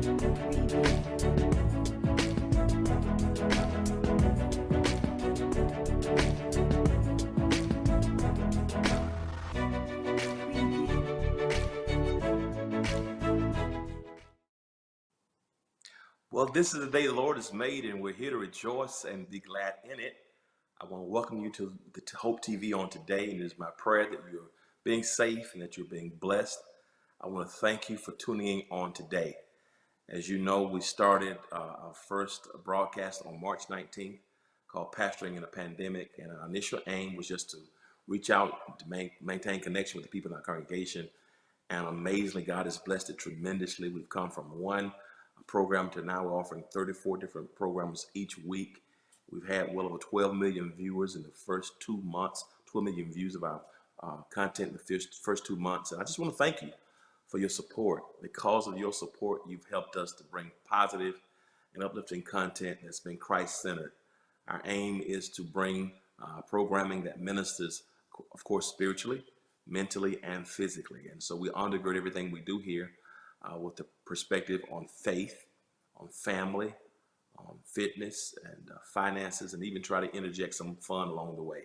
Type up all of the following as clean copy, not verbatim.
Well, this is the day the Lord has made, and we're here to rejoice and be glad in it. I want to welcome you to the Hope TV on today, and it is my prayer that you're being safe and that you're being blessed. I want to thank you for tuning in on today. As you know, we started our first broadcast on March 19th called Pastoring in a Pandemic, and our initial aim was just to reach out to maintain connection with the people in our congregation, and amazingly, God has blessed it tremendously. We've come from one program to now we're offering 34 different programs each week. We've had well over 12 million viewers in the first 2 months, 12 million views of our content in the first 2 months. And I just want to thank you for your support. Because of your support, you've helped us to bring positive and uplifting content that's been Christ-centered. Our aim is to bring programming that ministers, of course, spiritually, mentally, and physically. And so we undergird everything we do here with the perspective on faith, on family, on fitness and finances, and even try to interject some fun along the way.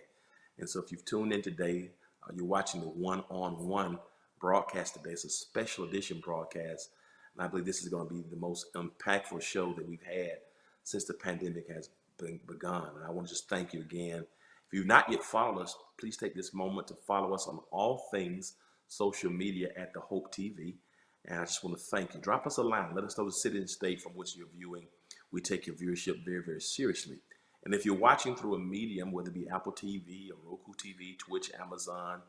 And so if you've tuned in today, you're watching the one-on-one broadcast today. It's a special edition broadcast, and I believe this is going to be the most impactful show that we've had since the pandemic has begun. And I want to just thank you again. If you've not yet followed us, please take this moment to follow us on all things social media at the Hope TV. And I just want to thank you. Drop us a line. Let us know the city and state from which you're viewing. We take your viewership very, very seriously. And if you're watching through a medium, whether it be Apple TV or Roku TV, Twitch, Amazon,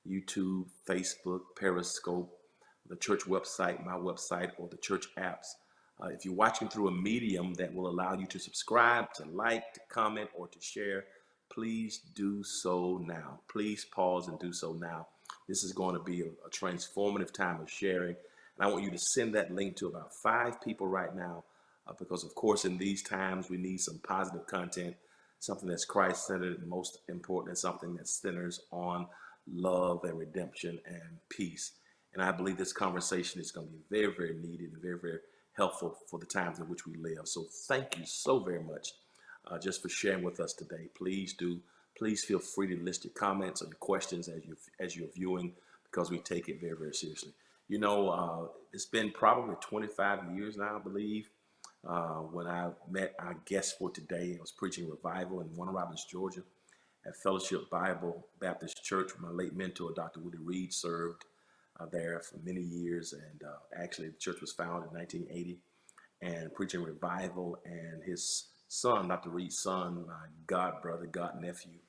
YouTube, Facebook, Periscope, the church website, my website, or the church apps, if you're watching through a medium that will allow you to subscribe, to like, to comment, or to share, please do so now. Please pause and do so now. This is going to be a transformative time of sharing. And I want you to send that link to about 5 people right now, because, of course, in these times, we need some positive content, something that's Christ-centered and most important, and something that centers on love and redemption and peace. And I believe this conversation is going to be very, very needed and very, very helpful for the times in which we live. So thank you so very much just for sharing with us today. Please feel free to list your comments or your questions as you're viewing, because we take it very, very seriously. You know, it's been probably 25 years now, I believe, when I met our guest for today. I was preaching revival in Warner Robins, Georgia, at Fellowship Bible Baptist Church, where my late mentor, Dr. Woody Reed, served there for many years. And actually, the church was founded in 1980, and preaching revival. And his son, Dr. Reed's son, my god brother, god nephew,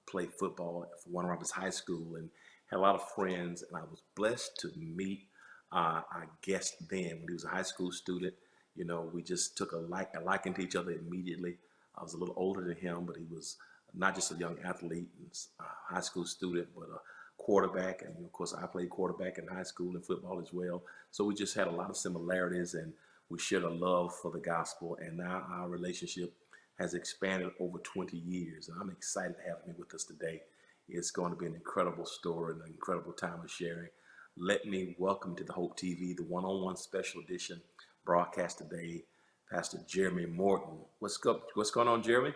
played football for Warner Robins High School and had a lot of friends. And I was blessed to meet our guest then when he was a high school student. You know, we just took a liking to each other immediately. I was a little older than him, but he was not just a young athlete and high school student, but a quarterback. And of course, I played quarterback in high school and football as well. So we just had a lot of similarities, and we shared a love for the gospel. And now our relationship has expanded over 20 years. And I'm excited to have him with us today. It's going to be an incredible story and an incredible time of sharing. Let me welcome to the Hope TV, the one-on-one special edition broadcast today, Pastor Jeremy Morton. What's going on, Jeremy?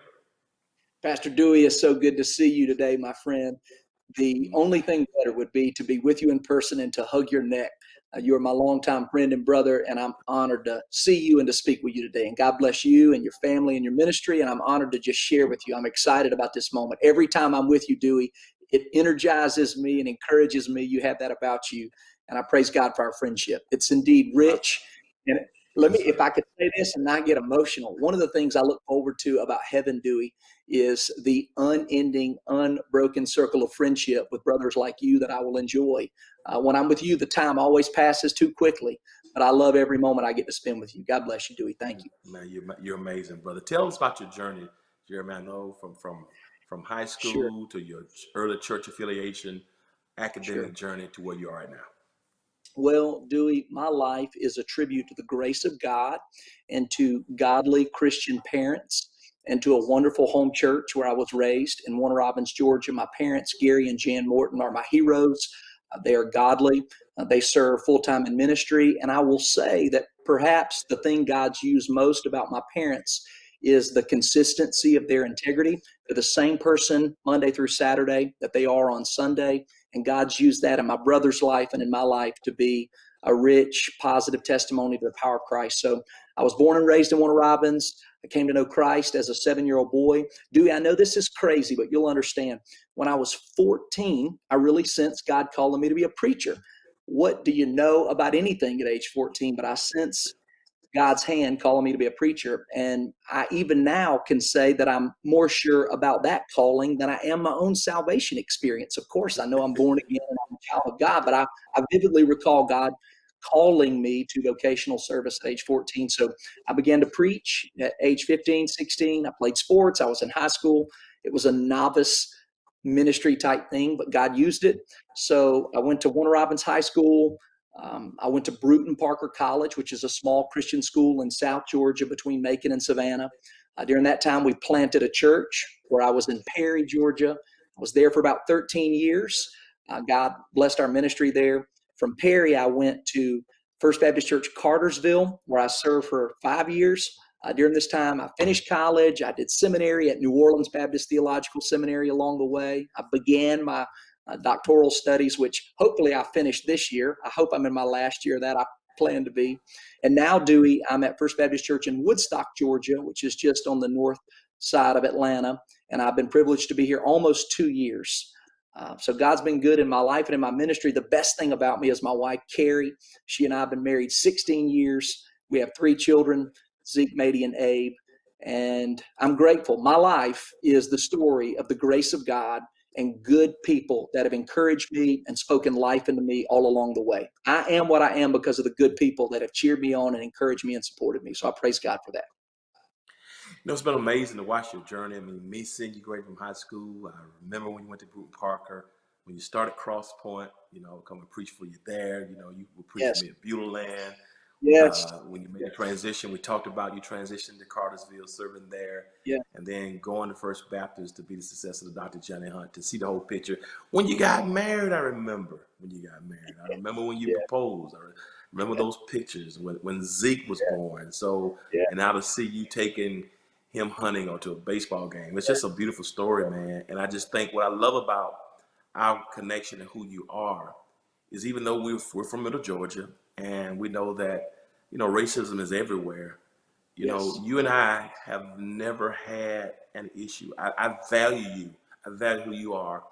Pastor Dewey, it's so good to see you today, my friend. The only thing better would be to be with you in person and to hug your neck. You are my longtime friend and brother, and I'm honored to see you and to speak with you today. And God bless you and your family and your ministry, and I'm honored to just share with you. I'm excited about this moment. Every time I'm with you, Dewey, it energizes me and encourages me. You have that about you, and I praise God for our friendship. It's indeed rich. And let me, if I could say this and not get emotional, one of the things I look forward to about heaven, Dewey, is the unending, unbroken circle of friendship with brothers like you that I will enjoy. When I'm with you, the time always passes too quickly, but I love every moment I get to spend with you. God bless you, Dewey. Thank you. Man, you're amazing, brother. Tell us about your journey, Jeremy. I know from high school to your early church affiliation, academic journey to where you are right now. Well, Dewey, my life is a tribute to the grace of God and to godly Christian parents and to a wonderful home church where I was raised in Warner Robins, Georgia. My parents, Gary and Jan Morton, are my heroes. They are godly. They serve full-time in ministry. And I will say that perhaps the thing God's used most about my parents is the consistency of their integrity. They're the same person Monday through Saturday that they are on Sunday. And God's used that in my brother's life and in my life to be a rich, positive testimony to the power of Christ. So I was born and raised in Warner Robins. I came to know Christ as a 7-year-old boy. Dewey, I know this is crazy, but you'll understand. When I was 14, I really sensed God calling me to be a preacher. What do you know about anything at age 14? But I sense God's hand calling me to be a preacher. And I even now can say that I'm more sure about that calling than I am my own salvation experience. Of course, I know I'm born again and I'm a child of God, but I vividly recall God calling me to vocational service at age 14. So I began to preach at age 15, 16. I played sports. I was in high school. It was a novice ministry type thing, but God used it. So I went to Warner Robins High School. I went to Bruton Parker College, which is a small Christian school in South Georgia between Macon and Savannah. During that time, we planted a church where I was in Perry, Georgia. I was there for about 13 years. God blessed our ministry there. From Perry, I went to First Baptist Church Cartersville, where I served for 5 years. During this time, I finished college. I did seminary at New Orleans Baptist Theological Seminary along the way. I began my doctoral studies, which hopefully I finished this year. I hope I'm in my last year of that. I plan to be. And now, Dewey, I'm at First Baptist Church in Woodstock, Georgia, which is just on the north side of Atlanta. And I've been privileged to be here almost 2 years. So God's been good in my life and in my ministry. The best thing about me is my wife, Carrie. She and I have been married 16 years. We have 3 children, Zeke, Mady, and Abe. And I'm grateful. My life is the story of the grace of God and good people that have encouraged me and spoken life into me all along the way. I am what I am because of the good people that have cheered me on and encouraged me and supported me. So I praise God for that. You know, it's been amazing to watch your journey. I mean, me seeing you graduate from high school. I remember when you went to Bruton Parker, when you started Cross Point, you know, come and preach for you there. You know, you would preach Yes. for me at Beulah. Yes. When you made the transition, we talked about you transitioning to Cartersville, serving there, Yeah. and then going to First Baptist to be the successor of Dr. Johnny Hunt, to see the whole picture. When you got married, I remember when you got married. I remember when you Yeah. proposed. I remember Yeah. those pictures when Zeke was born. So, Yeah. and now to see you taking him hunting or to a baseball game, it's just a beautiful story, man. And I just think what I love about our connection and who you are is even though we're from Middle Georgia and we know that, you know, racism is everywhere. You know, Yes. you and I have never had an issue. I value you. I value who you are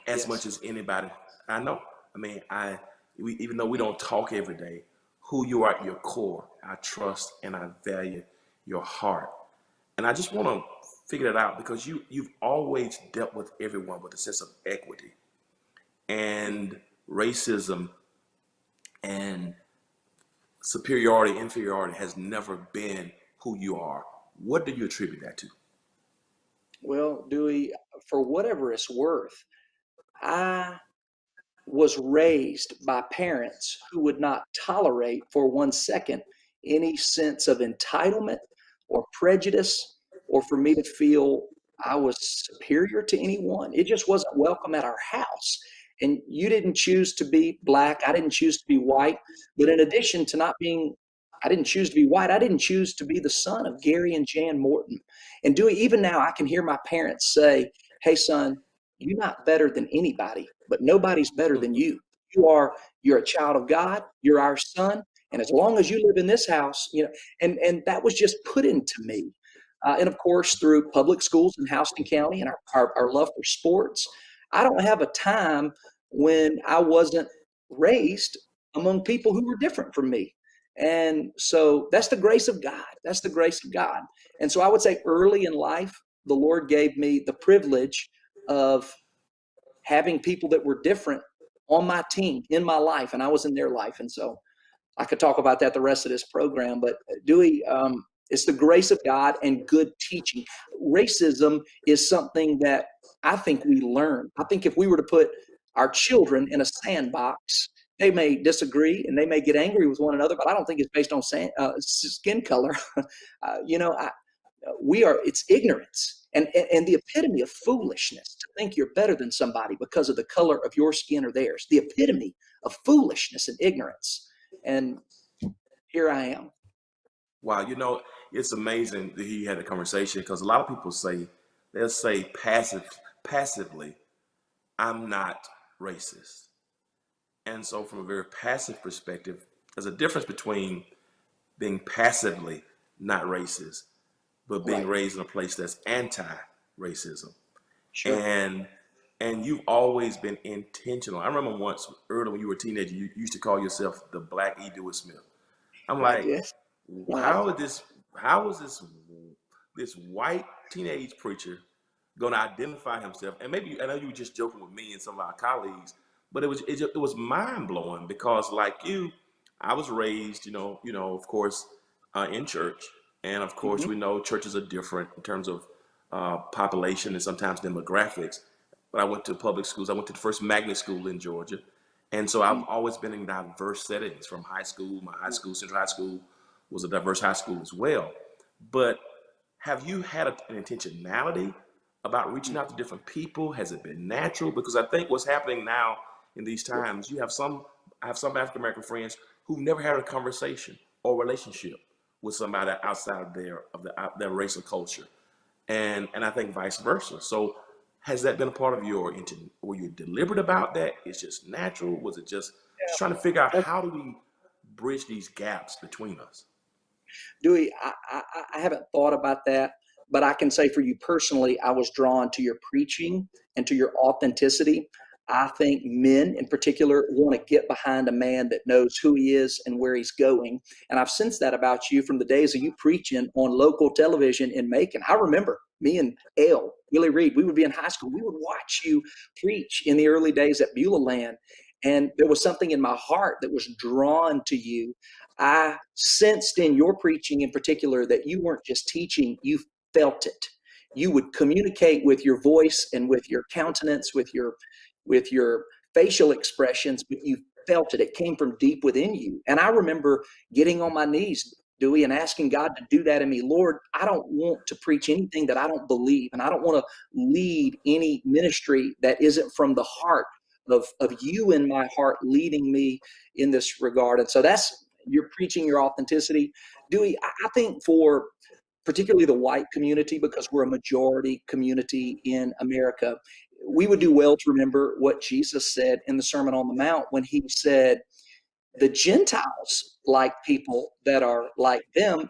as much Yes. as anybody I know. I mean, even though we don't talk every day, who you are at your core, I trust and I value your heart. And I just want to figure that out because you've always dealt with everyone with a sense of equity and racism and superiority, inferiority has never been who you are. What do you attribute that to? Well, Dewey, for whatever it's worth, I was raised by parents who would not tolerate for 1 second any sense of entitlement or prejudice or for me to feel I was superior to anyone. It just wasn't welcome at our house. And you didn't choose to be black. I didn't choose to be white. But in addition to not being, I didn't choose to be white. I didn't choose to be the son of Gary and Jan Morton. And Dewey, even now, I can hear my parents say, "Hey, son, you're not better than anybody, but nobody's better than you. You're a child of God. You're our son. And as long as you live in this house, you know," and that was just put into me. And of course, through public schools in Houston County and our love for sports, I don't have a time when I wasn't raised among people who were different from me. And so that's the grace of God. That's the grace of God. And so I would say early in life, the Lord gave me the privilege of having people that were different on my team in my life, and I was in their life. And so I could talk about that the rest of this program, but Dewey, it's the grace of God and good teaching. Racism is something that I think we learn. I think if we were to put our children in a sandbox, they may disagree and they may get angry with one another, but I don't think it's based on skin color. You know, it's ignorance and the epitome of foolishness to think you're better than somebody because of the color of your skin or theirs. The epitome of foolishness and ignorance. And here I am. Wow, it's amazing that he had a conversation because a lot of people they'll say passively, I'm not racist. And so from a very passive perspective, there's a difference between being passively not racist, but being Right. raised in a place that's anti-racism. Sure. And and you've always been intentional. I remember once early when you were a teenager, you used to call yourself the Black E. Dewey Smith. I'm I like, guess. Uh-huh. how is this white teenage preacher going to identify himself? And maybe I know you were just joking with me and some of our colleagues, but it was mind blowing because like you, I was raised, of course, in church, and of course Hmm. we know churches are different in terms of population and sometimes demographics. But I went to public schools. I went to the first magnet school in Georgia, and so I've always been in diverse settings from high school. My high school, Central High School, was a diverse high school as well. But have you had an intentionality about reaching out to different people? Has it been natural? Because I think what's happening now in these times, I have some African American friends who've never had a conversation or relationship with somebody outside of their race or culture, and I think vice versa. So has that been a part of were you deliberate about that? It's just natural? Was it just trying to figure out how do we bridge these gaps between us? Dewey, I haven't thought about that, but I can say for you personally, I was drawn to your preaching and to your authenticity. I think men in particular want to get behind a man that knows who he is and where he's going. And I've sensed that about you from the days of you preaching on local television in Macon. I remember me and Willie Reed, we would be in high school. We would watch you preach in the early days at Beulah Land. And there was something in my heart that was drawn to you. I sensed in your preaching in particular that you weren't just teaching, you felt it. You would communicate with your voice and with your countenance, with your facial expressions, but you felt it. It came from deep within you. And I remember getting on my knees, Dewey, and asking God to do that in me. Lord, I don't want to preach anything that I don't believe, and I don't want to lead any ministry that isn't from the heart of you in my heart leading me in this regard. And so that's you're preaching your authenticity. Dewey, I think for particularly the white community, because we're a majority community in America, we would do well to remember what Jesus said in the Sermon on the Mount when he said, the Gentiles like people that are like them.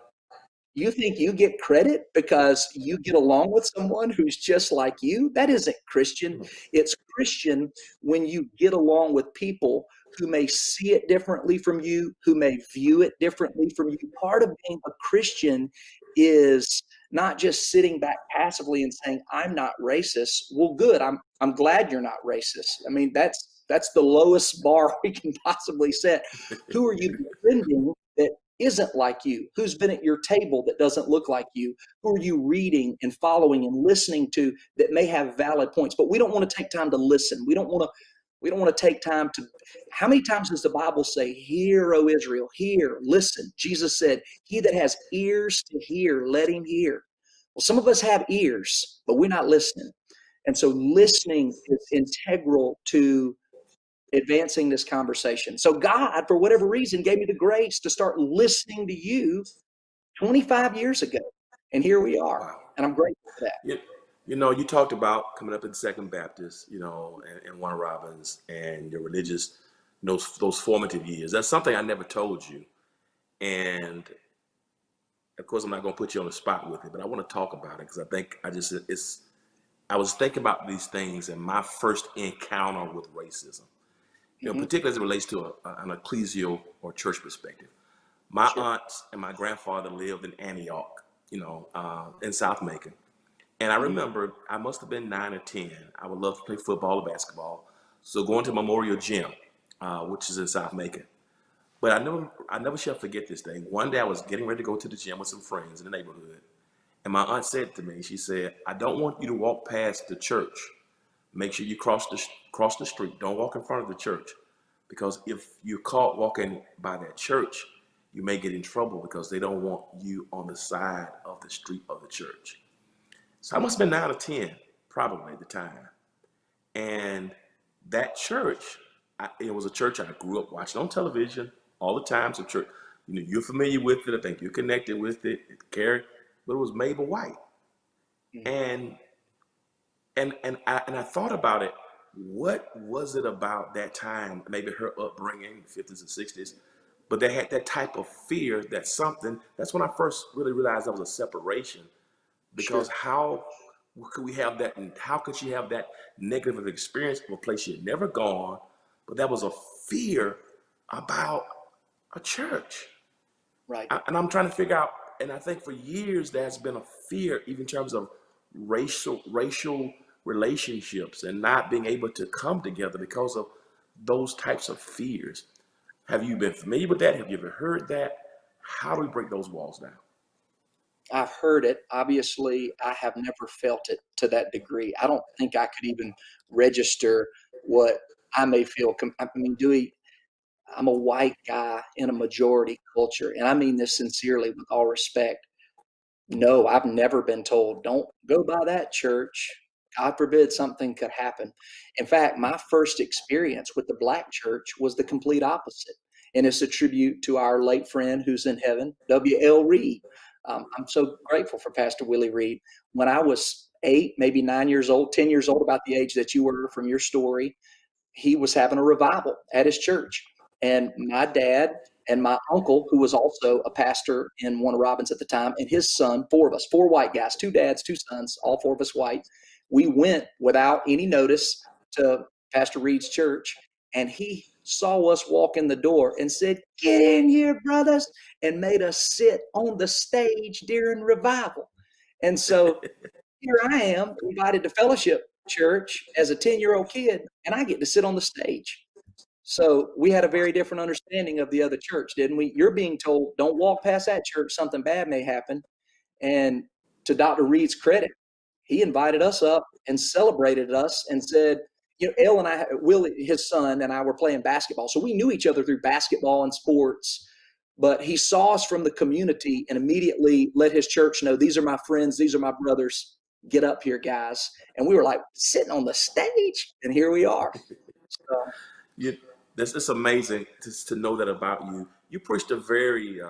You think you get credit because you get along with someone who's just like you? That isn't Christian. It's Christian when you get along with people who may see it differently from you, who may view it differently from you. Part of being a Christian is not just sitting back passively and saying, I'm not racist. Well, good. I'm glad you're not racist. I mean, that's the lowest bar we can possibly set. Who are you defending that isn't like you? Who's been at your table that doesn't look like you? Who are you reading and following and listening to that may have valid points? But we don't want to take time to listen. We don't want to take time to. How many times does the Bible say, hear, O Israel, hear, listen? Jesus said, he that has ears to hear, let him hear. Well, some of us have ears, but we're not listening. And so listening is integral to advancing this conversation. So God, for whatever reason, gave me the grace to start listening to you 25 years ago. And here we are. Wow. And I'm grateful for that. You talked about coming up in Second Baptist, and Warner Robins and your religious, those formative years. That's something I never told you. And of course, I'm not going to put you on the spot with it, but I want to talk about it because I think I was thinking about these things and my first encounter with racism, Mm-hmm. particularly as it relates to an ecclesial or church perspective. My Sure. aunts and my grandfather lived in Antioch, in South Macon. And I Mm-hmm. remember I must have been 9 or 10. I would love to play football or basketball. So going to Memorial Gym, which is in South Macon. But I never shall forget this day. One day I was getting ready to go to the gym with some friends in the neighborhood. And my aunt said to me, she said, I don't want you to walk past the church. Make sure you cross the street. Don't walk in front of the church. Because if you're caught walking by that church, you may get in trouble because they don't want you on the side of the street of the church. So I must have been 9 or 10, probably at the time. And that church, it was a church I grew up watching on television all the time. So church, You're familiar with it. I think you're connected with it, Carrie. But it was Mabel White, Mm. and I thought about it. What was it about that time? Maybe her upbringing, the 50s and 60s, but they had that type of fear that something. That's when I first really realized there was a separation. Because Sure. how could we have that? And how could she have that negative experience of a place she had never gone? But that was a fear about a church. Right. And I'm trying to figure out, and I think for years there's been a fear, even in terms of racial relationships and not being able to come together because of those types of fears. Have you been familiar with that? Have you ever heard that? How do we break those walls down? I've heard it. Obviously, I have never felt it to that degree. I don't think I could even register what I may feel. I mean, Dewey, I'm a white guy in a majority culture, and I mean this sincerely with all respect. No, I've never been told, don't go by that church. God forbid something could happen. In fact, my first experience with the black church was the complete opposite. And it's a tribute to our late friend who's in heaven, W.L. Reed. I'm so grateful for Pastor Willie Reed. When I was 8, maybe 9 years old, 10 years old, about the age that you were from your story, he was having a revival at his church. And my dad and my uncle, who was also a pastor in Warner Robins at the time, and his son, 4 of us, 4 white guys, 2 dads, 2 sons, all 4 of us white. We went without any notice to Pastor Reed's church, and he saw us walk in the door and said, "Get in here, brothers," and made us sit on the stage during revival. And so here I am, invited to fellowship church as a 10-year-old kid, and I get to sit on the stage. So we had a very different understanding of the other church, didn't we? You're being told, don't walk past that church, something bad may happen. And to Dr. Reed's credit, he invited us up and celebrated us and said, Elle and I, Will, his son, and I were playing basketball. So we knew each other through basketball and sports. But he saw us from the community and immediately let his church know, these are my friends, these are my brothers. Get up here, guys. And we were like sitting on the stage, and here we are. So, You, this it's amazing to know that about you. You preached a very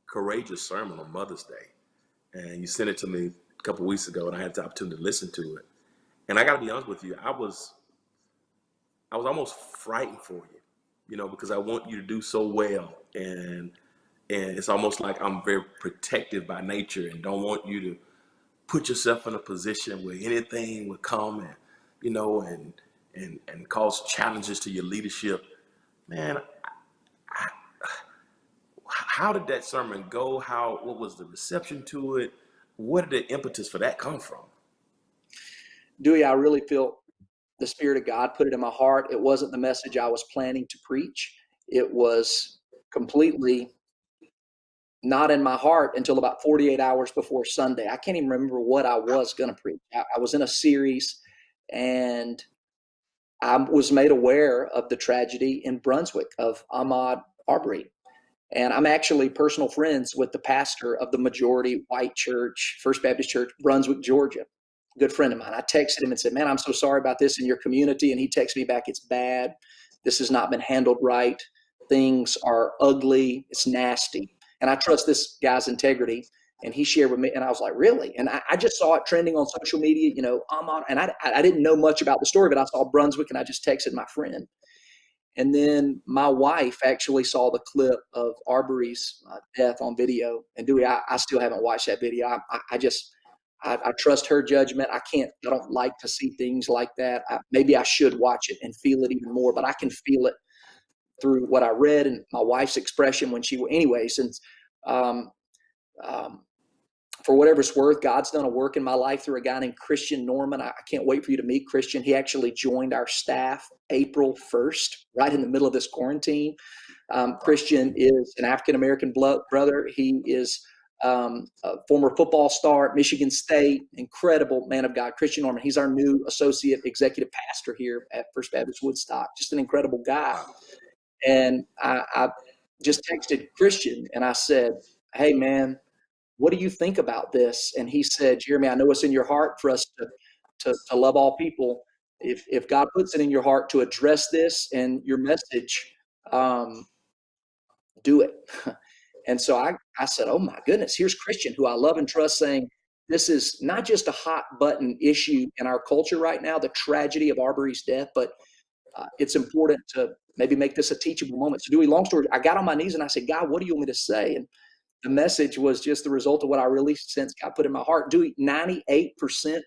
courageous sermon on Mother's Day, and you sent it to me a couple weeks ago, and I had the opportunity to listen to it. And I got to be honest with you, I was almost frightened for you, because I want you to do so well, and it's almost like I'm very protective by nature and don't want you to put yourself in a position where anything would come and and cause challenges to your leadership. Man, how did that sermon go? What was the reception to it? Where did the impetus for that come from? Dewey, I really feel the Spirit of God put it in my heart. It wasn't the message I was planning to preach. It was completely not in my heart until about 48 hours before Sunday. I can't even remember what I was going to preach. I was in a series, and I was made aware of the tragedy in Brunswick of Ahmaud Arbery. And I'm actually personal friends with the pastor of the majority white church, First Baptist Church, Brunswick, Georgia. Good friend of mine. I texted him and said, "Man, I'm so sorry about this in your community." And he texted me back, "It's bad. This has not been handled right. Things are ugly. It's nasty." And I trust this guy's integrity. And he shared with me, and I was like, "Really?" And I just saw it trending on social media, I'm on, and I didn't know much about the story, but I saw Brunswick, and I just texted my friend. And then my wife actually saw the clip of Arbery's death on video. And Dewey, I still haven't watched that video. I trust her judgment. I don't like to see things like that. Maybe I should watch it and feel it even more, but I can feel it through what I read and my wife's expression anyway, since, um, um, for whatever it's worth, God's done a work in my life through a guy named Christian Norman. I can't wait for you to meet Christian. He actually joined our staff April 1st, right in the middle of this quarantine. Christian is an African-American brother. He is a former football star at Michigan State, incredible man of God. Christian Norman, he's our new associate executive pastor here at First Baptist Woodstock, just an incredible guy. Wow. And I just texted Christian and I said, "Hey, man, what do you think about this?" And he said, "Jeremy, I know it's in your heart for us to love all people. If God puts it in your heart to address this and your message, do it." And so I said, oh my goodness, here's Christian, who I love and trust, saying, this is not just a hot button issue in our culture right now, the tragedy of Arbery's death, but it's important to maybe make this a teachable moment. So Dewey, long story, I got on my knees and I said, God, what do you want me to say? And the message was just the result of what I really sensed God put in my heart. Dewey, 98%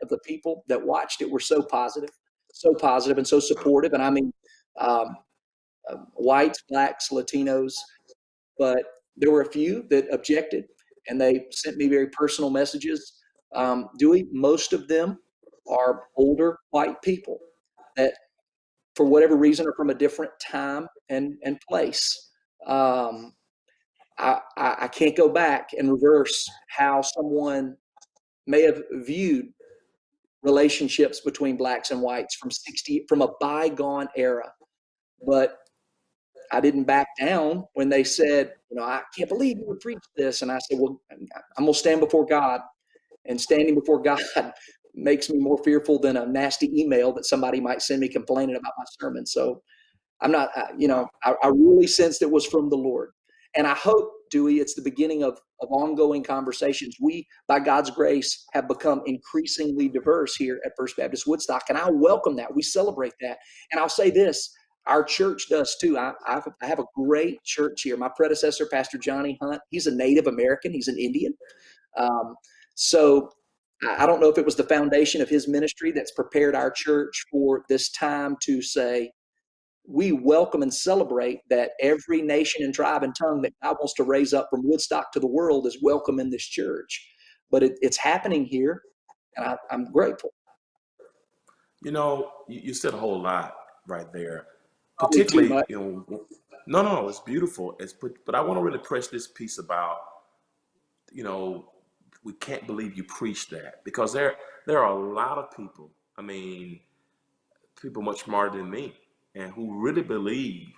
of the people that watched it were so positive and so supportive. And I mean, um, whites, blacks, Latinos, but there were a few that objected, and they sent me very personal messages. Dewey, most of them are older white people that, for whatever reason, are from a different time and place. I can't go back and reverse how someone may have viewed relationships between blacks and whites from a bygone era, but I didn't back down when they said, I can't believe you would preach this. And I said, well, I'm going to stand before God, and standing before God makes me more fearful than a nasty email that somebody might send me complaining about my sermon. So I'm not, Wow. I really sensed it was from the Lord. And I hope, Dewey, it's the beginning of ongoing conversations. We, by God's grace, have become increasingly diverse here at First Baptist Woodstock, and I welcome that. We celebrate that. And I'll say this, our church does too. I have a great church here. My predecessor, Pastor Johnny Hunt, he's a Native American. He's an Indian. So I don't know if it was the foundation of his ministry that's prepared our church for this time to say, we welcome and celebrate that every nation and tribe and tongue that God wants to raise up from Woodstock to the world is welcome in this church. But it's happening here, and I'm grateful. You said a whole lot right there. Probably too Particularly, much. no, it's beautiful. But I want to really press this piece about, you know, we can't believe you preached that, because there are a lot of people. I mean, people much smarter than me, and who really believe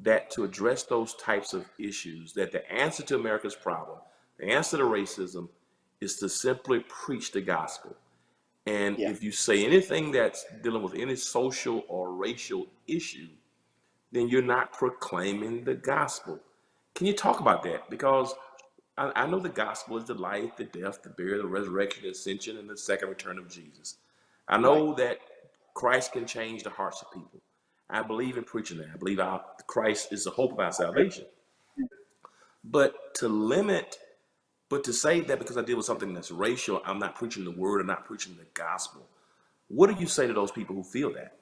that to address those types of issues, that the answer to America's problem, the answer to racism, is to simply preach the gospel. And Yeah. if you say anything that's dealing with any social or racial issue, then you're not proclaiming the gospel. Can you talk about that? Because I know the gospel is the life, the death, the burial, the resurrection, the ascension, and the second return of Jesus. I Right. know that Christ can change the hearts of people. I believe in preaching that. I believe Christ is the hope of our salvation. But to say that because I deal with something that's racial, I'm not preaching the word, I'm not preaching the gospel. What do you say to those people who feel that?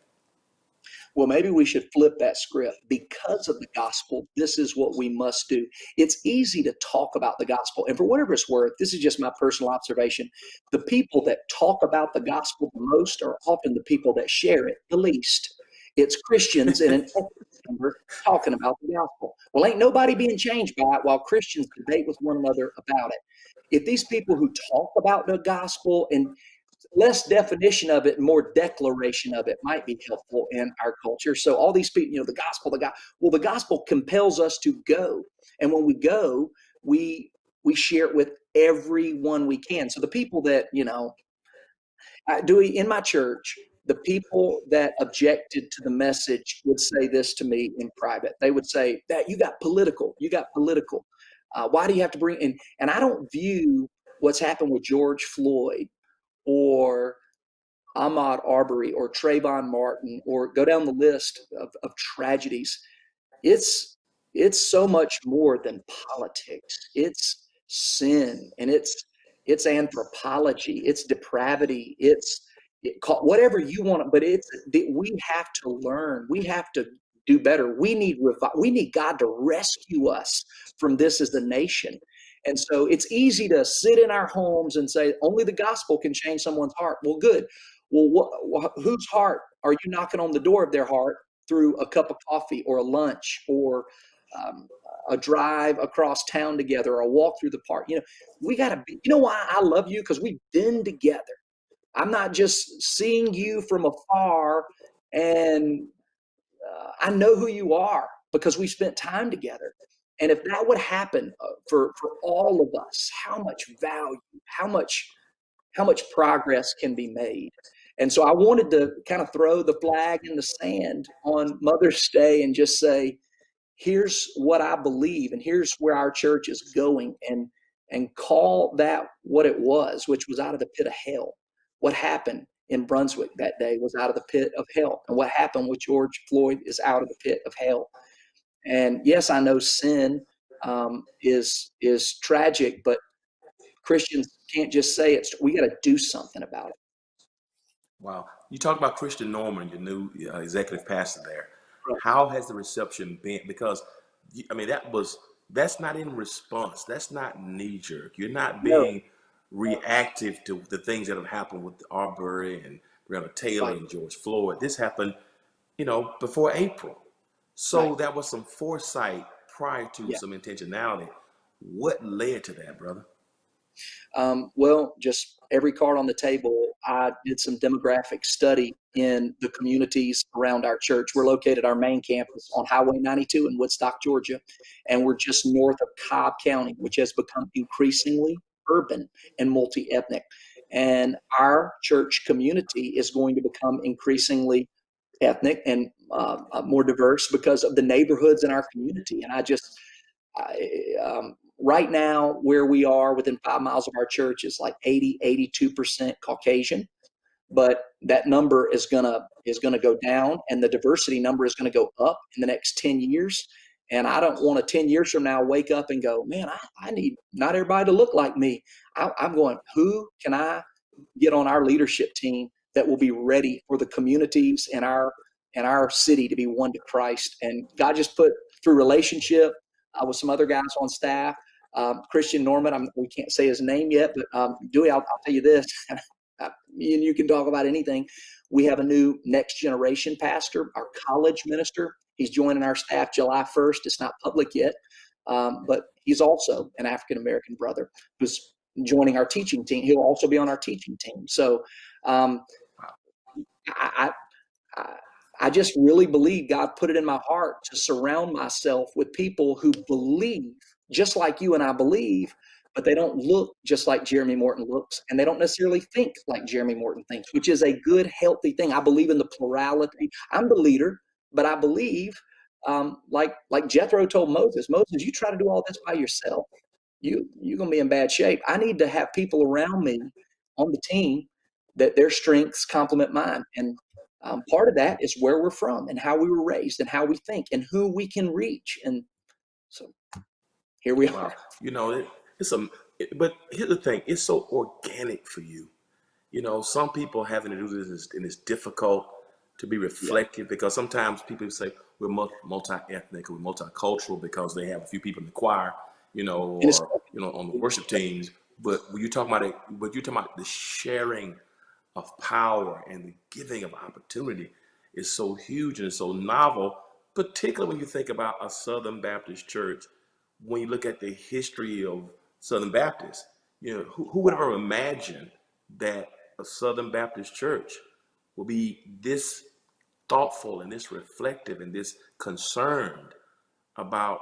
Well, maybe we should flip that script. Because of the gospel, this is what we must do. It's easy to talk about the gospel. And for whatever it's worth, this is just my personal observation. The people that talk about the gospel the most are often the people that share it the least. It's Christians in an echo chamber talking about the gospel. Well, ain't nobody being changed by it while Christians debate with one another about it. If these people who talk about the gospel and less definition of it and more declaration of it might be helpful in our culture. So all these people, the gospel compels us to go. And when we go, we share it with everyone we can. So the people that, in my church, the people that objected to the message would say this to me in private. They would say that you got political. Why do you have to bring in? And I don't view what's happened with George Floyd or Ahmaud Arbery or Trayvon Martin, or go down the list of tragedies. It's so much more than politics. It's sin, and it's anthropology, it's depravity, whatever you want. But we have to learn. We have to do better. We need God to rescue us from this as a nation. And so it's easy to sit in our homes and say only the gospel can change someone's heart. Well, good. Well, whose heart are you knocking on the door of their heart through a cup of coffee or a lunch or um, a drive across town together or a walk through the park? We got to be, why I love you? Because we've been together. I'm not just seeing you from afar, and I know who you are because we spent time together. And if that would happen for all of us, how much value, how much progress can be made. And so I wanted to kind of throw the flag in the sand on Mother's Day and just say, here's what I believe, and here's where our church is going, and call that what it was, which was out of the pit of hell. What happened in Brunswick that day was out of the pit of hell, and what happened with George Floyd is out of the pit of hell. And yes, I know sin is tragic, but Christians can't just say it's. We got to do something about it. Wow. You talked about Christian Norman, your new executive pastor there. Right. How has the reception been? Because, I mean, that's not in response. That's not knee jerk. You're not No, being reactive to the things that have happened with Arbery and Breonna Taylor right, and George Floyd. This happened, before April. right. So that was some foresight prior to Yeah. some intentionality. What led to that, brother? Well, just every card on the table. I did some demographic study in the communities around our church. We're located our main campus on Highway 92 in Woodstock, Georgia, and we're just north of Cobb County, which has become increasingly urban and multi-ethnic. And our church community is going to become increasingly ethnic and more diverse because of the neighborhoods in our community. And right now, where we are within 5 miles of our church is like 82% Caucasian, but that number is gonna go down, and the diversity number is gonna go up in the next 10 years. And I don't want to 10 years from now wake up and go, man, I need not everybody to look like me. I'm going, who can I get on our leadership team that will be ready for the communities in our city to be one to Christ? And God just put through relationship with some other guys on staff. Christian Norman, we can't say his name yet, but Dewey, I'll tell you this. Me and you can talk about anything. We have a new next generation pastor, our college minister. He's joining our staff July 1st. It's not public yet, but he's also an African-American brother who's joining our teaching team. He'll also be on our teaching team. So I, I, I just really believe God put it in my heart to surround myself with people who believe just like you and I believe, but they don't look just like Jeremy Morton looks, and they don't necessarily think like Jeremy Morton thinks, which is a good, healthy thing. I believe in the plurality. I'm the leader, but I believe, like Jethro told Moses, you try to do all this by yourself, you're gonna be in bad shape. I need to have people around me on the team that their strengths complement mine, and part of that is where we're from and how we were raised and how we think and who we can reach. And so here we Wow. are. But here's the thing, it's so organic for you. Some people having to do this, and it's difficult to be Yeah. reflective because sometimes people say we're multi-ethnic or multicultural because they have a few people in the choir, And it's or on the worship teams. But when you're talking about the sharing of power and the giving of opportunity is so huge and it's so novel, particularly when you think about a Southern Baptist church. When you look at the history of Southern Baptists, who would ever imagine that a Southern Baptist church will be this thoughtful and this reflective and this concerned about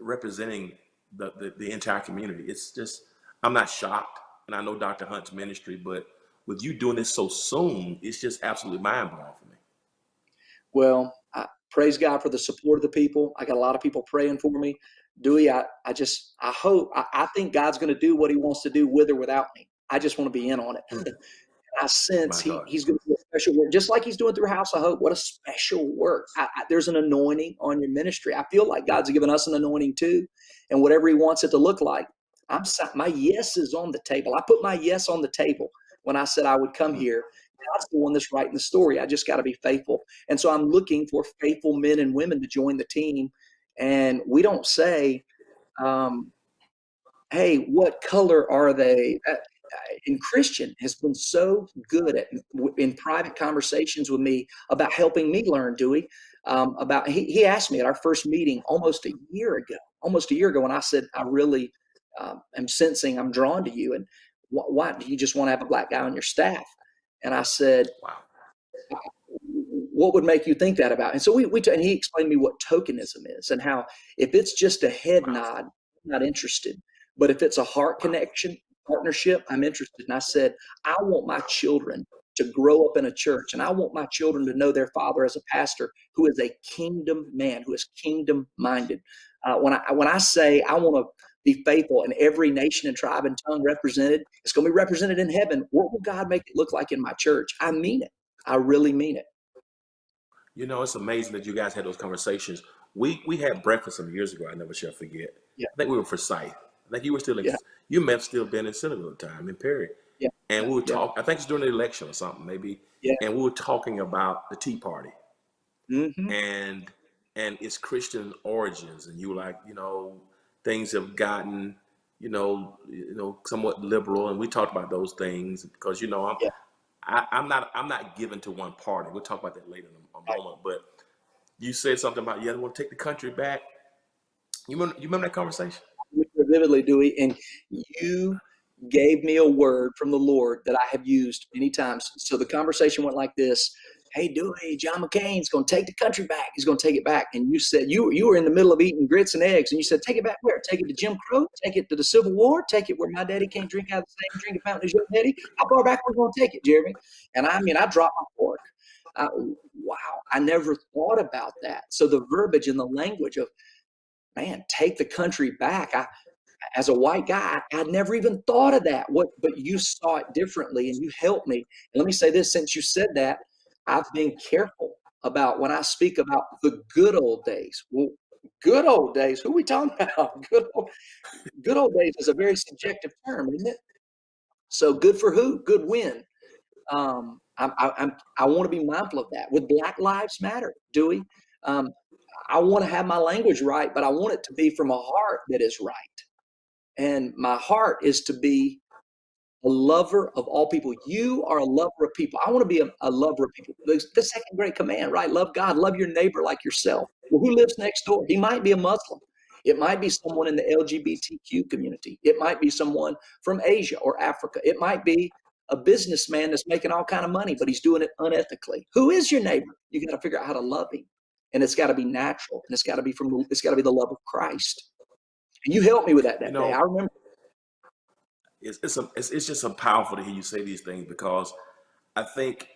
representing the entire community? It's just, I'm not shocked. And I know Dr. Hunt's ministry, but with you doing this so soon, it's just absolutely mind blowing for me. Well, I praise God for the support of the people. I got a lot of people praying for me. Dewey, I hope, I think God's going to do what he wants to do with or without me. I just want to be in on Mm, it. I sense my God. he's going to do a special work, just like he's doing through House of Hope. What a special work. There's an anointing on your ministry. I feel like God's given us an anointing too. And whatever he wants it to look like, my yes is on the table. I put my yes on the table when I said I would come Mm, here. God's the one that's writing the story. I just got to be faithful. And so I'm looking for faithful men and women to join the team. And we don't say, um, hey, what color are they? And Christian has been so good at in private conversations with me about helping me learn, Dewey. About he asked me at our first meeting almost a year ago, and I said, I really am sensing I'm drawn to you, and why do you just want to have a black guy on your staff? And I said, wow. what would make you think that about? And so and he explained to me what tokenism is and how if it's just a head Wow. nod, I'm not interested. But if it's a heart Wow. connection, partnership, I'm interested. And I said, I want my children to grow up in a church. And I want my children to know their father as a pastor who is a kingdom man, who is kingdom minded. When I say I want to be faithful in every nation and tribe and tongue represented, it's going to be represented in heaven. What will God make it look like in my church? I mean it. I really mean it. You know, it's amazing that you guys had those conversations. We had breakfast some years ago. I never shall forget. Yeah, I think we were for sight. I think you were still in, yeah, you may have still been in Senegal at the time in Perry, yeah, and yeah, we were yeah, talking. I think it's during the election or something maybe, yeah. and we were talking about the Tea Party Mm-hmm. and its Christian origins, and you were like, things have gotten, somewhat liberal, and we talked about those things because Yeah, I'm not given to one party. We'll talk about that later in a right. moment, but you said something about I want to take the country back. You remember that conversation? Vividly, Dewey, and you gave me a word from the Lord that I have used many times. So the conversation went like this: "Hey, Dewey, John McCain's going to take the country back. He's going to take it back." And you said you were in the middle of eating grits and eggs, and you said, "Take it back where? Take it to Jim Crow? Take it to the Civil War? Take it where my daddy can't drink out of the same drinking fountain as your daddy? How far back are we going to take it, Jeremy?" And I mean, I dropped my fork. I, wow, I never thought about that. So the verbiage and the language of, man, take the country back. As a white guy, I'd never even thought of that. But you saw it differently and you helped me. And let me say this, since you said that, I've been careful about when I speak about the good old days. Well, good old days, who are we talking about? Good old days is a very subjective term, isn't it? So good for who? Good when? I want to be mindful of that. With Black Lives Matter, Dewey, um, I want to have my language right, but I want it to be from a heart that is right. And my heart is to be a lover of all people. You are a lover of people. I want to be a lover of people. The second great command, right? Love God, love your neighbor like yourself. Well, who lives next door? He might be a Muslim. It might be someone in the LGBTQ community. It might be someone from Asia or Africa. It might be a businessman that's making all kind of money, but he's doing it unethically. Who is your neighbor? You got to figure out how to love him. And it's got to be natural. And it's got to be the love of Christ. And you helped me with that You day. know, I remember. it's just so powerful to hear you say these things because I think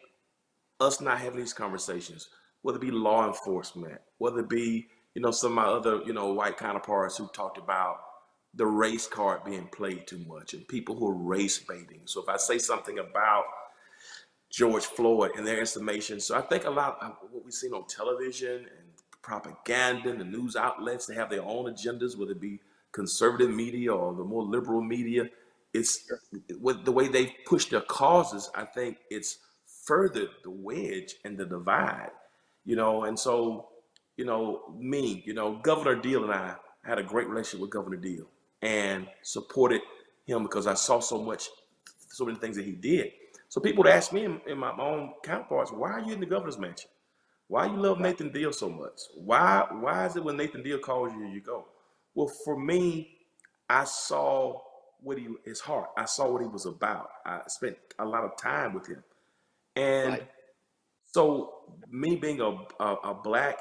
us not having these conversations, whether it be law enforcement, whether it be some of my other white counterparts who talked about the race card being played too much and people who are race baiting. So if I say something about George Floyd and their estimation. So I think a lot of what we've seen on television and propaganda and the news outlets, they have their own agendas, whether it be conservative media or the more liberal media. It's with the way they push their causes, I think it's furthered the wedge and the divide, and so, Governor Deal and I had a great relationship with Governor Deal and supported him because I saw so many things that he did. So people would ask me in my own counterparts, why are you in the governor's mansion? Why you love Right. Nathan Deal so much? Why is it when Nathan Deal calls you, you go? Well, for me, I saw his heart. I saw what he was about. I spent a lot of time with him. And Right. so me being a black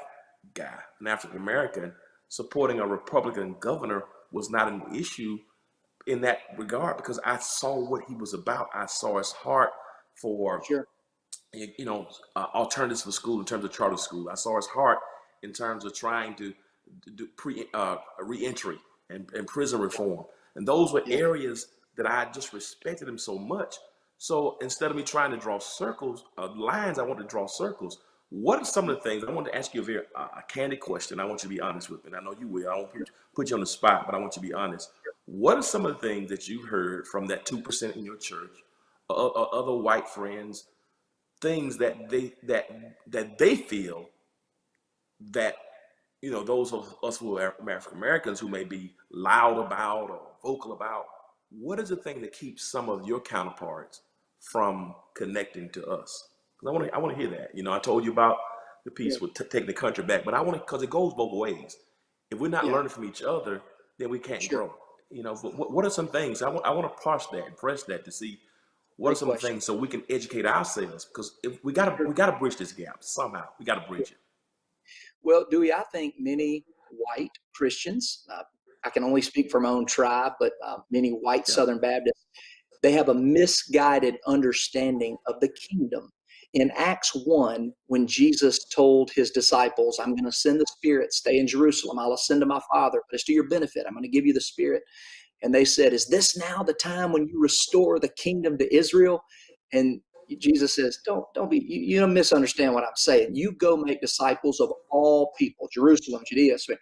guy, an African American, supporting a Republican governor was not an issue in that regard because I saw what he was about. I saw his heart for Sure. alternatives for school in terms of charter school. I saw his heart in terms of trying to do reentry and prison reform, and those were Yeah. areas that I just respected him so much. So instead of me trying to draw circles, lines, I want to draw circles. What are some of the things I want to ask you a candid question? I want you to be honest with me. And I know you will. I won't put you on the spot, but I want you to be honest. What are some of the things that you heard from that 2% in your church, or other white friends, things that they feel that those of us who are African Americans who may be loud about or vocal about, what is the thing that keeps some of your counterparts from connecting to us? Because I want to hear that. I told you about the Yeah. piece with taking the country back, but I want to, because it goes both ways. If we're not Yeah. learning from each other, then we can't Sure. grow. But what are some things I want to parse that and press that to see what are Great some of the question. things so we can educate ourselves? Because if we gotta bridge this gap somehow. We gotta bridge it. Well, Dewey, I think many white Christians, I can only speak for my own tribe, but many white Yeah. Southern Baptists, They have a misguided understanding of the kingdom. In Acts 1, when Jesus told his disciples, I'm going to send the Spirit, stay in Jerusalem, I'll ascend to my Father, but it's to your benefit. I'm going to give you the Spirit. And they said, is this now the time when you restore the kingdom to Israel? And Jesus says, don't be, you don't misunderstand what I'm saying. You go make disciples of all people, Jerusalem, Judea. So,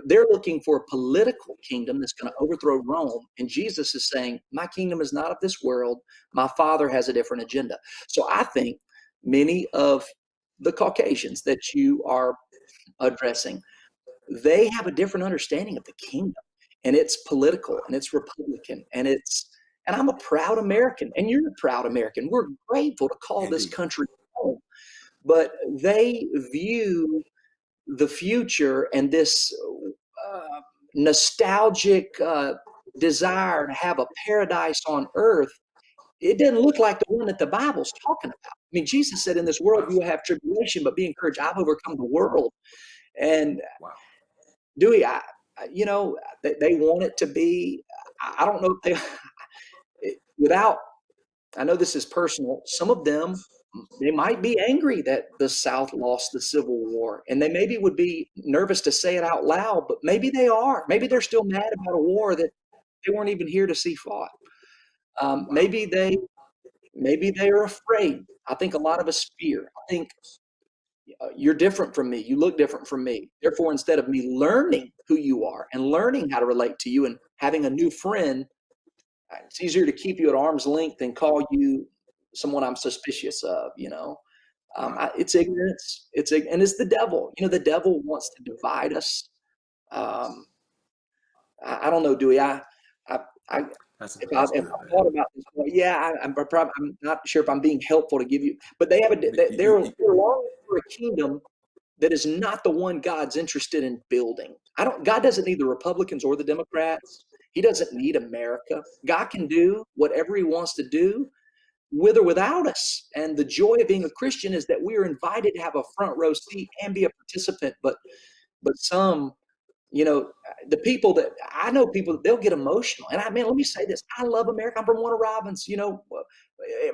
they're looking for a political kingdom that's going to overthrow Rome. And Jesus is saying, my kingdom is not of this world. My Father has a different agenda. So I think many of the Caucasians that you are addressing, they have a different understanding of the kingdom, and it's political and it's Republican and I'm a proud American and you're a proud American. We're grateful to call this Indeed. country home, but they view the future and this uh, nostalgic desire to have a paradise on earth. It doesn't look like the one that the Bible's talking about. I mean, Jesus said, in this world you will have tribulation, but be encouraged. I've overcome the world. And Wow. Dewey, they want it to be. I don't know if without. I know this is personal. Some of them, they might be angry that the South lost the Civil War, and they maybe would be nervous to say it out loud. But maybe they are. Maybe they're still mad about a war that they weren't even here to see fought. Wow. Maybe they are afraid. I think a lot of us fear. I think you're different from me. You look different from me. Therefore, instead of me learning who you are and learning how to relate to you and having a new friend, it's easier to keep you at arm's length than call you someone I'm suspicious of. Wow. It's ignorance. And it's the devil. The devil wants to divide us. Um, I don't know, Dewey. I, I That's if good, I man. thought about this, well, yeah, I'm not sure if I'm being helpful to give you, but they're You- longing for a kingdom that is not the one God's interested in building. God doesn't need the Republicans or the Democrats. He doesn't need America. God can do whatever he wants to do with or without us. And the joy of being a Christian is that we are invited to have a front row seat and be a participant. But some, you know, the people that I know, people, they'll get emotional. And let me say this. I love America. I'm from Warner Robins,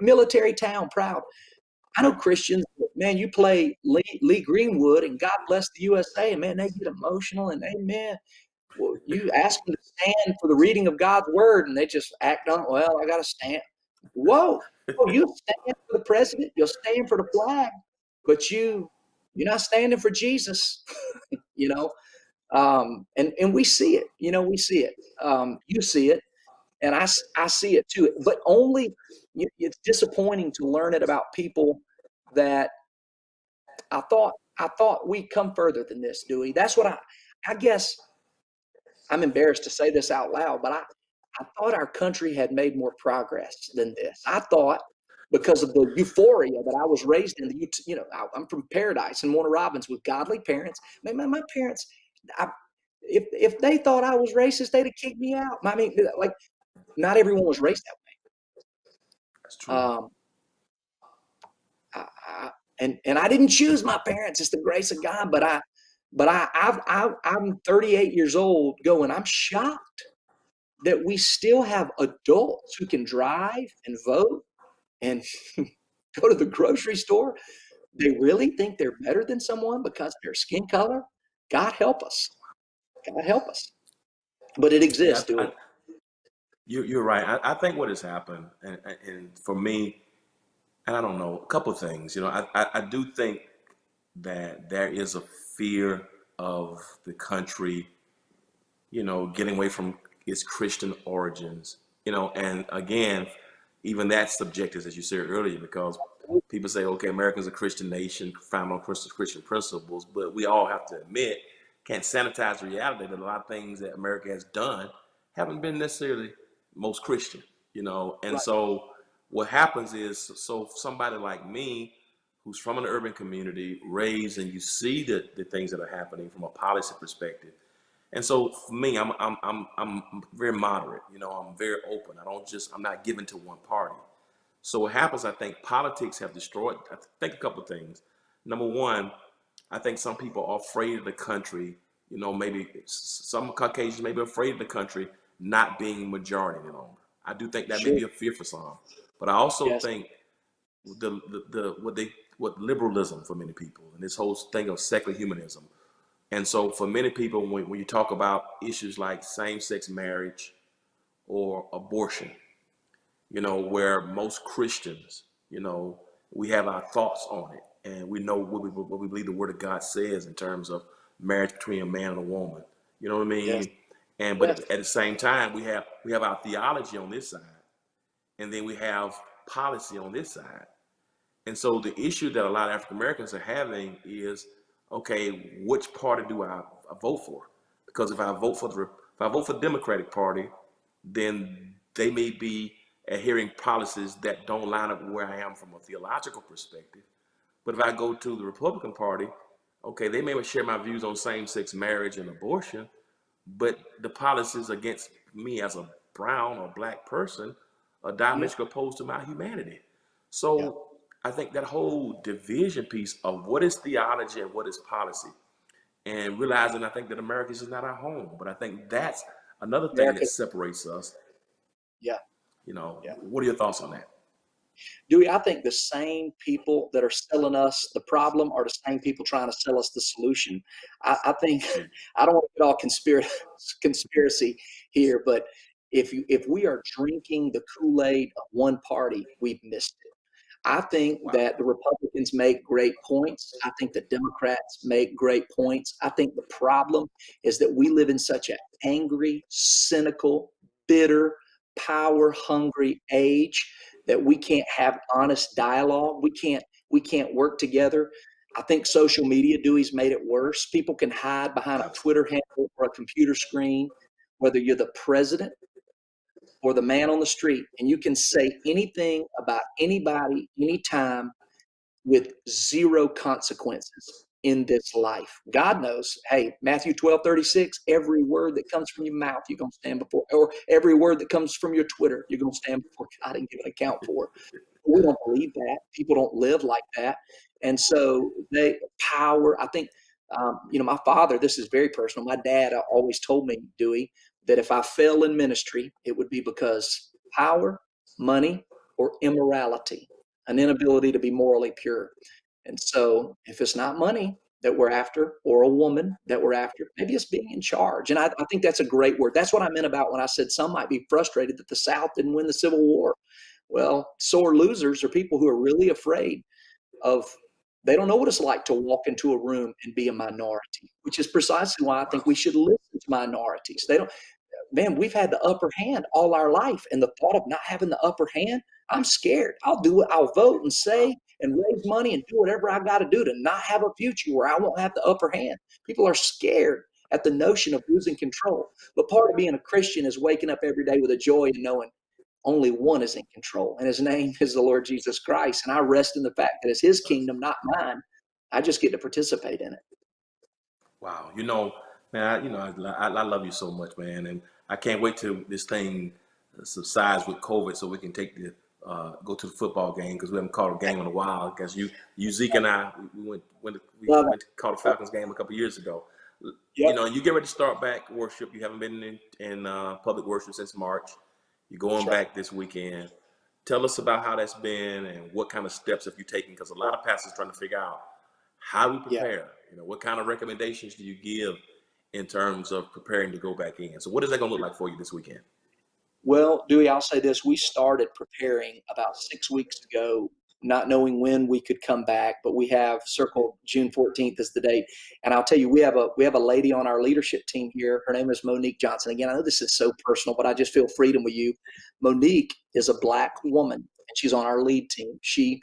military town, proud. I know right. Christians, man, you play Lee Greenwood and God bless the USA, and man, they get emotional and amen. Well, you ask them to stand for the reading of God's word and they just act on, well, I got to stand. Whoa. Oh, you'll stand for the president, you'll stand for the flag, but you're not standing for Jesus, you know. And we see it, we see it. You see it, and I see it too. But only it's disappointing to learn it about people that I thought we'd come further than this, Dewey. That's what I guess I'm embarrassed to say this out loud, but I thought our country had made more progress than this. I thought because of the euphoria that I was raised in, I'm from Paradise and Warner Robins with godly parents. Man, my parents, if they thought I was racist, they'd have kicked me out. I mean, like, not everyone was raised that That's way. true. And I didn't choose my parents. It's the grace of God. I'm 38 years old going, I'm shocked that we still have adults who can drive and vote and go to the grocery store. They really think they're better than someone because of their skin color. God help us. God help us. But it Yeah, exists, Dewey. you're right. I think what has happened, and for me, and I don't know, a couple of things. I do think that there is a fear of the country, getting away from its Christian origins, and again, even that's subjective, as you said earlier, because people say, okay, America's a Christian nation, founded on Christian principles, but we all have to admit, can't sanitize the reality that a lot of things that America has done haven't been necessarily most Christian, and Right. so what happens is, so somebody like me, who's from an urban community, raised, and you see the things that are happening from a policy perspective, and so for me, I'm very moderate. I'm very open. I'm not given to one party. So what happens? I think politics have destroyed. I think a couple of things. Number one, I think some people are afraid of the country. Maybe some Caucasians may be afraid of the country not being majority any longer. I do think that may Sure. be a fear for some, but I also Yes. think what liberalism for many people and this whole thing of secular humanism. And so for many people, when you talk about issues like same-sex marriage or abortion, where most Christians, we have our thoughts on it, and we know what we believe the Word of God says in terms of marriage between a man and a woman. You know what I Yes. mean? And but Yes. at the same time, we have our theology on this side, and then we have policy on this side. And so the issue that a lot of African Americans are having is, okay, which party do I vote for? Because if I vote for the Democratic Party, then they may be adhering policies that don't line up where I am from a theological perspective. But if I go to the Republican Party, okay, they may share my views on same-sex marriage and abortion, but the policies against me as a brown or black person are Yeah. diametrically opposed to my humanity. Yeah. So I think that whole division piece of what is theology and what is policy, and realizing I think that America is just not our home. But I think that's another thing that America. separates us. Yeah. Yeah. What are your thoughts on that? Dewey, I think the same people that are selling us the problem are the same people trying to sell us the solution. I think Mm. I don't want to get all conspiracy here, but if we are drinking the Kool-Aid of one party, we've missed it. I think Wow. that the Republicans make great points. I think the Democrats make great points. I think the problem is that we live in such an angry, cynical, bitter, power hungry age that we can't have honest dialogue. We can't work together. I think social media, Dewey's made it worse. People can hide behind a Twitter handle or a computer screen, whether you're the president or the man on the street, and you can say anything about anybody, anytime, with zero consequences in this life. God knows, hey, Matthew 12:36, every word that comes from your mouth, you're going to stand before, or every word that comes from your Twitter, you're going to stand before God and give an account for. We don't believe that. People don't live like that. And so I think, my father, this is very personal. My dad always told me, Dewey, that if I fell in ministry, it would be because power, money, or immorality, an inability to be morally pure. And so if it's not money that we're after or a woman that we're after, maybe it's being in charge. And I think that's a great word. That's what I meant about when I said some might be frustrated that the South didn't win the Civil War. Well, sore losers are people who are really afraid of, they don't know what it's like to walk into a room and be a minority, which is precisely why I think Wow. we should listen to minorities. They don't, man, we've had the upper hand all our life. And the thought of not having the upper hand, I'm scared. I'll do it. I'll vote and say and raise money and do whatever I got to do to not have a future where I won't have the upper hand. People are scared at the notion of losing control. But part of being a Christian is waking up every day with a joy and knowing only one is in control, and his name is the Lord Jesus Christ. And I rest in the fact that it's his kingdom, not mine. I just get to participate in it. Wow. Man, I love you so much, man, and I can't wait till this thing subsides with COVID, so we can go to the football game because we haven't caught a game in a while. Because Zeke, and I, we Love went to call the Falcons game a couple years ago. it. Yep. You get ready to start back worship. You haven't been in public worship since March. You're That's going right. back this weekend. Tell us about how that's been and what kind of steps have you taken? Because a lot of pastors trying to figure out how we Yeah. prepare. What kind of recommendations do you give in terms of preparing to go back in? So what is that going to look like for you this weekend? Well, Dewey, I'll say this. We started preparing about 6 weeks ago, not knowing when we could come back, but we have circled June 14th as the date. And I'll tell you, we have a lady on our leadership team here. Her name is Monique Johnson. Again, I know this is so personal, but I just feel freedom with you. Monique is a Black woman, and she's on our lead team. She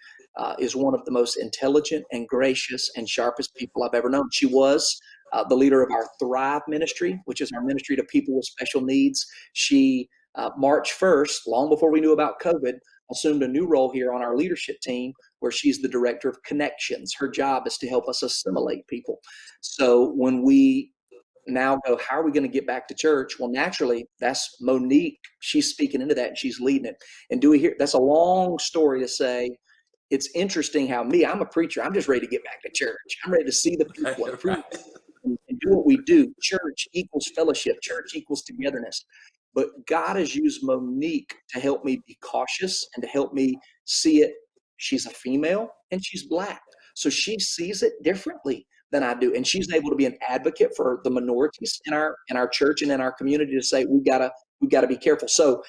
is one of the most intelligent and gracious and sharpest people I've ever known. She was the leader of our Thrive ministry, which is our ministry to people with special needs. She March 1st, long before we knew about COVID, assumed a new role here on our leadership team where she's the director of connections. Her job is to help us assimilate people. So when we now go, how are we going to get back to church? Well, naturally, that's Monique. She's speaking into that and she's leading it. And do we hear, that's a long story to say, it's interesting how I'm a preacher. I'm just ready to get back to church. I'm ready to see the people and preach Right. and do what we do. Church equals fellowship. Church equals togetherness. but God has used Monique to help me be cautious and to help me see it. She's a female and she's Black. So she sees it differently than I do. And she's able to be an advocate for the minorities in our church and in our community to say we gotta be careful. So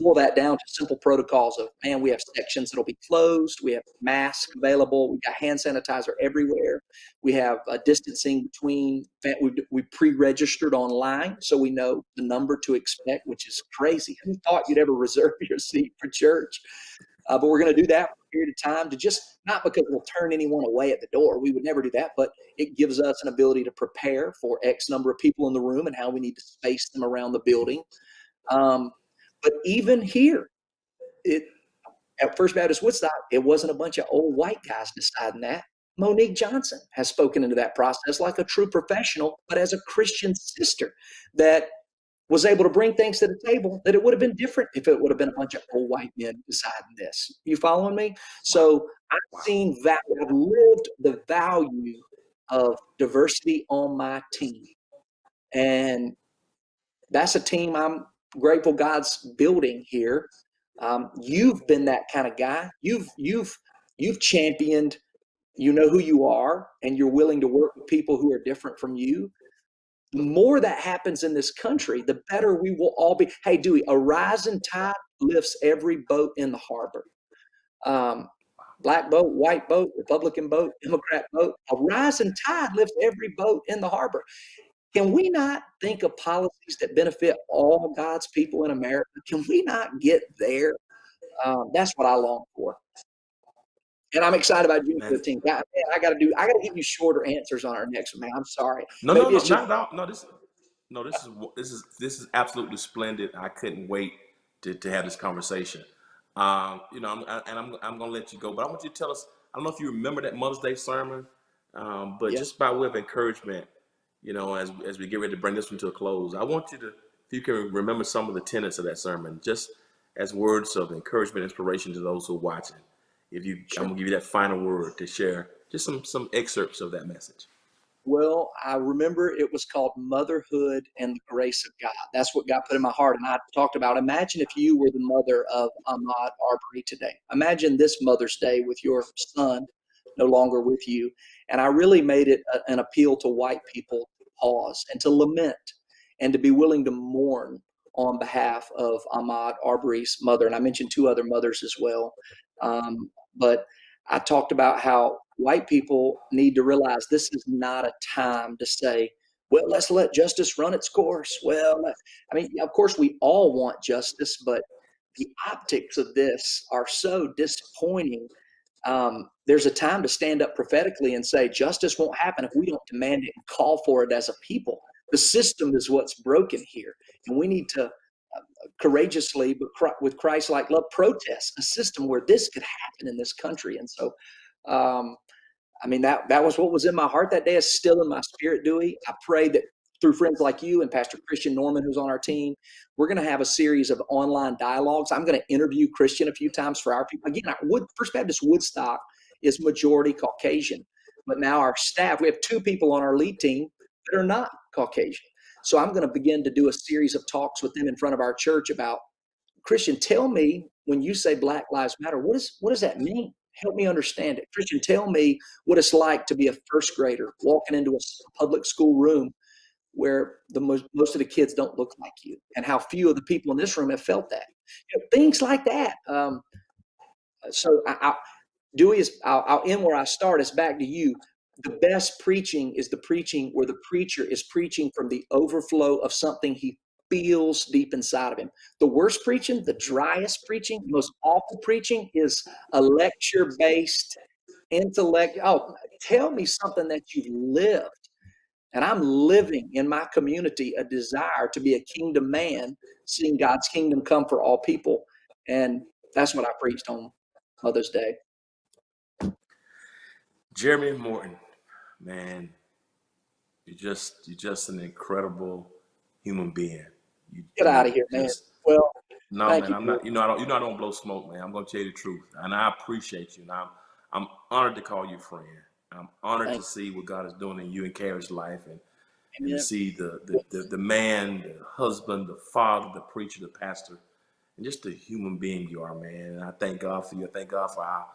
boil that down to simple protocols of, man, we have sections that'll be closed, we have masks available, we got hand sanitizer everywhere, we have distancing between, we pre-registered online so we know the number to expect, which is crazy. Who thought you'd ever reserve your seat for church? But we're going to do that for a period of time, to just, not because we'll turn anyone away at the door, we would never do that, but it gives us an ability to prepare for X number of people in the room and how we need to space them around the building. But even here, at First Baptist Woodstock, it wasn't a bunch of old white guys deciding that. Monique Johnson has spoken into that process like a true professional, but as a Christian sister that was able to bring things to the table that it would have been different if it would have been a bunch of old white men deciding this. You following me? So I've seen that. I've lived the value of diversity on my team. And that's a team I'm grateful God's building here. You've been that kind of guy. You've championed, you know who you are, and you're willing to work with people who are different from you. The more that happens in this country, the better we will all be. Hey, Dewey, a rising tide lifts every boat in the harbor. Black boat, white boat, Republican boat, Democrat boat. A rising tide lifts every boat in the harbor. Can we not think of policies that benefit all God's people in America? Can we not get there? That's what I long for. And I'm excited about June Man, 15th. I got to give you shorter answers on our next one, man. I'm sorry. no, no, Maybe no, it's just, not at all. No, this is absolutely splendid. I couldn't wait to have this conversation. I'm gonna let you go, but I want you to tell us. I don't know if you remember that Mother's Day sermon, but yeah. just by way of encouragement, as we get ready to bring this one to a close, I want you to, if you can remember some of the tenets of that sermon, just as words of encouragement, inspiration to those who are watching. I'm Sure. gonna give you that final word to share, just some excerpts of that message. Well, I remember it was called Motherhood and the Grace of God. That's what God put in my heart. And I talked about, imagine if you were the mother of Ahmaud Arbery today. Imagine this Mother's Day with your son no longer with you. And I really made it an appeal to white people to pause and to lament and to be willing to mourn on behalf of Ahmaud Arbery's mother. And I mentioned two other mothers as well. But I talked about how white people need to realize this is not a time to say, well, let's let justice run its course. Well, I mean, of course, we all want justice, but the optics of this are so disappointing. There's a time to stand up prophetically and say, justice won't happen if we don't demand it and call for it as a people. The system is what's broken here. And we need to courageously, but with Christ-like love, protest a system where this could happen in this country. And so, I mean, that was what was in my heart that day. Is still in my spirit, Dewey. I pray that through friends like you and Pastor Christian Norman, who's on our team, we're going to have a series of online dialogues. I'm going to interview Christian a few times for our people. Again, First Baptist Woodstock is majority Caucasian, but now our staff, we have two people on our lead team that are not Caucasian. So I'm going to begin to do a series of talks with them in front of our church about, Christian, tell me, when you say Black Lives Matter, what does that mean? Help me understand it. Christian, tell me what it's like to be a first grader walking into a public school room where most of the kids don't look like you, and how few of the people in this room have felt that. Things like that. So Dewey, I'll end where I start. It's back to you. The best preaching is the preaching where the preacher is preaching from the overflow of something he feels deep inside of him. The worst preaching, the driest preaching, the most awful preaching is a lecture-based intellect. Oh, tell me something that you've lived. And I'm living in my community a desire to be a kingdom man, seeing God's kingdom come for all people. And that's what I preached on Mother's Day. Jeremy Morton, man, you're just an incredible human being. Get out of here, man. Just Well, no, thank man. you. I'm not. I don't blow smoke, man. I'm gonna tell you the truth, and I appreciate you. And I'm honored to call you friend. I'm honored to Thank see what God is doing in you and Carrie's life, and and to Amen. see the man, the husband, the father, the preacher, the pastor, and just the human being you are, man. And I thank God for you. I thank God for our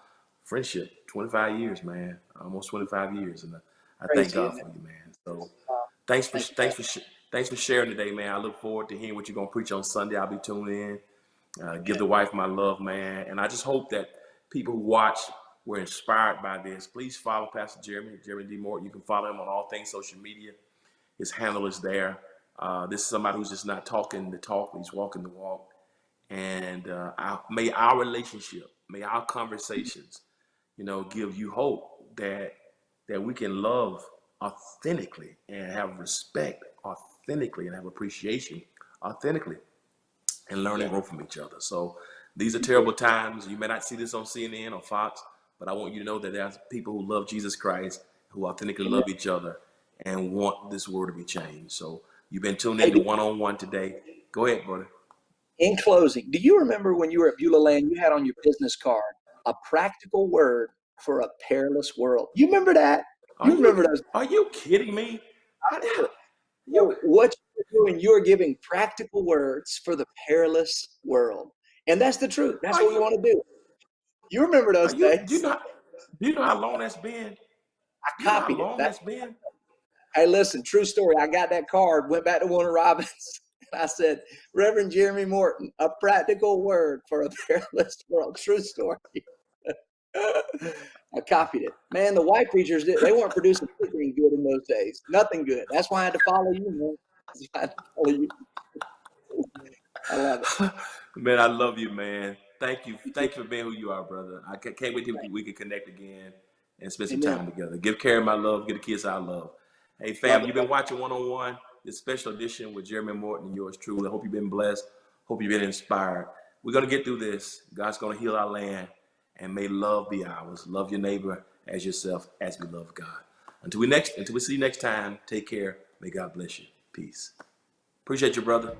friendship. 25 years, man. Almost 25 years. And I thank Crazy, God isn't it? for you, man. So thanks for Thank you, thanks Pastor. for thanks for sharing today, man. I look forward to hearing what you're gonna preach on Sunday. I'll be tuning in. Give Amen. the wife my love, man. And I just hope that people who watch were inspired by this. Please follow Pastor Jeremy D. Morton. You can follow him on all things social media. His handle is there. This is somebody who's just not talking the talk, he's walking the walk. And may our relationship, may our conversations, give you hope that we can love authentically and have respect authentically and have appreciation authentically and learn and Yeah. grow from each other. So these are Yeah. terrible times. You may not see this on CNN or Fox, but I want you to know that there's people who love Jesus Christ, who authentically Amen. love each other and want this world to be changed. So you've been tuned Hey, in to One-on-One today. Go ahead, brother. in closing, do you remember when you were at Beulah Land, you had on your business card a practical word for a perilous world? You remember that? Are You you remember those? are you kidding me? How you So what you're doing, you're giving practical words for the perilous world. And that's the truth. That's are what we you want to do. You remember are those you days? do you know how long that's been? I You know how copied it. long that's been? Hey, listen, true story. I got that card, went back to Warner Robins, and I said, Reverend Jeremy Morton, a practical word for a perilous world. True story. I copied it. Man, the white preachers, they weren't producing anything good in those days. Nothing good. That's why I had to follow you, man. That's why I had to follow you. I love it. Man, I love you, man. Thank you. You too. Thank you for being who you are, brother. I can't wait till we can connect again and spend some Amen. time together. Give Carrie my love. Give the kids our love. Hey, Love fam, it, you've been brother. watching One-on-One, this special edition with Jeremy Morton and yours truly. I hope you've been blessed. Hope you've been inspired. We're going to get through this. God's going to heal our land, and may love be ours. Love your neighbor as yourself as we love God. Until we see you next time, take care. May God bless you. Peace. Appreciate you, brother.